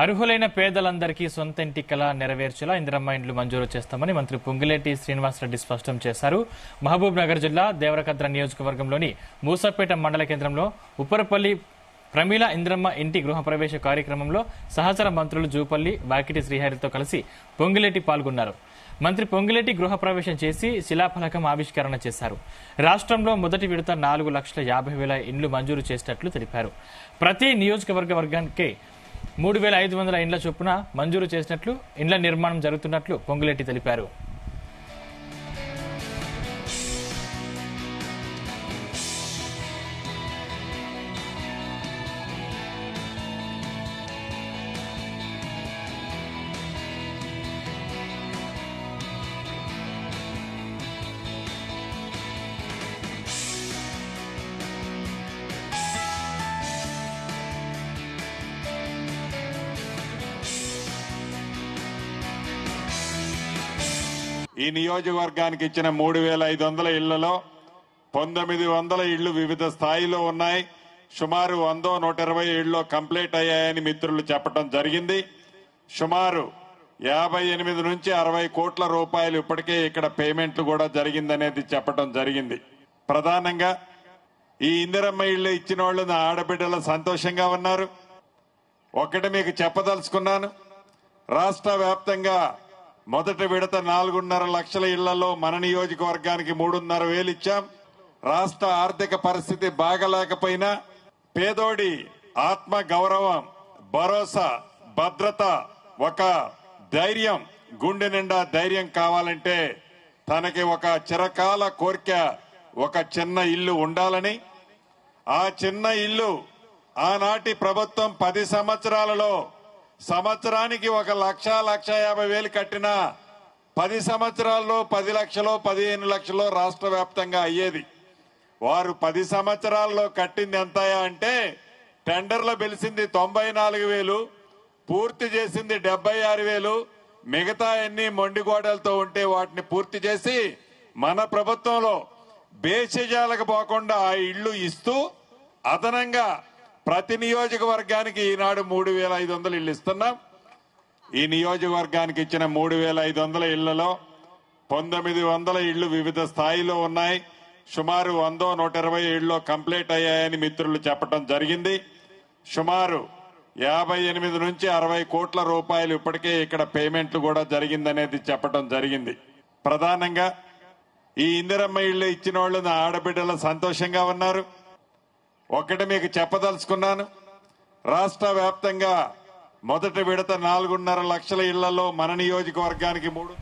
అర్హులైన పేదలందరికీ సొంత ఇంటి కల నెరవేర్చేలా ఇందిరమ్మ ఇండ్లు మంజూరు చేస్తామని మంత్రి పొంగిలేటి శ్రీనివాసరెడ్డి స్పష్టం చేశారు. మహబూబ్ నగర్ జిల్లా దేవరకద్ర నియోజకవర్గంలోని మూసపేట మండల కేంద్రంలో ఉప్పరపల్లి ప్రమీల ఇందిరమ్మ ఇంటి గృహప్రవేశ కార్యక్రమంలో సహచర మంత్రులు జూపల్లి వాకిటి శ్రీహరితో కలిసి పొంగిలేటి పాల్గొన్నారు. మంత్రి పొంగిలేటి గృహప్రవేశం చేసి శిలాఫలకం ఆవిష్కరణ చేశారు. రాష్ట్రంలో మొదటి విడత 4,50,000 ఇండ్లు మంజూరు చేసినట్లు తెలిపారు. ప్రతి నియోజకవర్గానికి 3,500 ఇండ్ల చొప్పున మంజూరు చేసినట్లు, ఇండ్ల నిర్మాణం జరుగుతున్నట్లు పొంగులేటి తెలిపారు. ఈ నియోజకవర్గానికి ఇచ్చిన 3,500 ఇళ్లలో 900 ఇళ్లు వివిధ స్థాయిలో ఉన్నాయి. సుమారు 100-120 ఇళ్లు కంప్లీట్ అయ్యాయని మిత్రులు చెప్పడం జరిగింది. సుమారు 58 నుంచి 60 కోట్ల రూపాయలు ఇప్పటికే ఇక్కడ పేమెంట్లు కూడా జరిగిందనేది చెప్పడం జరిగింది. ప్రధానంగా ఈ ఇందిరమ్మ ఇళ్లు ఇచ్చిన వాళ్ళు నా ఆడబిడ్డలు సంతోషంగా ఉన్నారు. ఒకటి మీకు చెప్పదలుచుకున్నాను, రాష్ట్ర వ్యాప్తంగా మొదటి విడత 4.5 లక్షల ఇళ్లలో మన నియోజకవర్గానికి 3,500 ఇచ్చాం. రాష్ట్ర ఆర్థిక పరిస్థితి బాగలేకపోయినా పేదోడి ఆత్మ గౌరవం, భరోసా, భద్రత, ఒక ధైర్యం, గుండె నిండా ధైర్యం కావాలంటే తనకి ఒక చిరకాల కోరిక, ఒక చిన్న ఇల్లు ఉండాలని. ఆ చిన్న ఇల్లు ఆనాటి ప్రభుత్వం 10 సంవత్సరాలలో సంవత్సరానికి 1,50,000 కట్టినా 10 సంవత్సరాల్లో 10 లక్షలు 15 లక్షలు రాష్ట్ర వ్యాప్తంగా అయ్యేది. వారు 10 సంవత్సరాల్లో కట్టింది ఎంత అంటే టెండర్లో పిలిచింది 94,000, పూర్తి చేసింది 76,000, మిగతా అన్ని మొండిగోడలతో ఉంటే వాటిని పూర్తి చేసి మన ప్రభుత్వంలో బేసిజాలకు పోకుండా ఆ ఇళ్లు ఇస్తూ అదనంగా ప్రతి నియోజకవర్గానికి ఈనాడు 3,500 ఇళ్లు ఇస్తున్నాం. ఈ నియోజకవర్గానికి ఇచ్చిన 3,500 ఇళ్లలో 900 ఇళ్లు వివిధ స్థాయిలో ఉన్నాయి. సుమారు 100-120 ఇళ్లు కంప్లీట్ అయ్యాయని మిత్రులు చెప్పడం జరిగింది. సుమారు 58 నుంచి 60 కోట్ల రూపాయలు ఇప్పటికే ఇక్కడ పేమెంట్లు కూడా జరిగిందనేది చెప్పడం జరిగింది. ప్రధానంగా ఈ ఇందిరమ్మ ఇళ్లు ఇచ్చిన వాళ్ళు నా ఆడబిడ్డలు సంతోషంగా ఉన్నారు. ఒకటి మీకు చెప్పదలుచుకున్నాను, రాష్ట్ర వ్యాప్తంగా మొదటి విడత 4.5 లక్షల ఇళ్లలో మన నియోజకవర్గానికి 3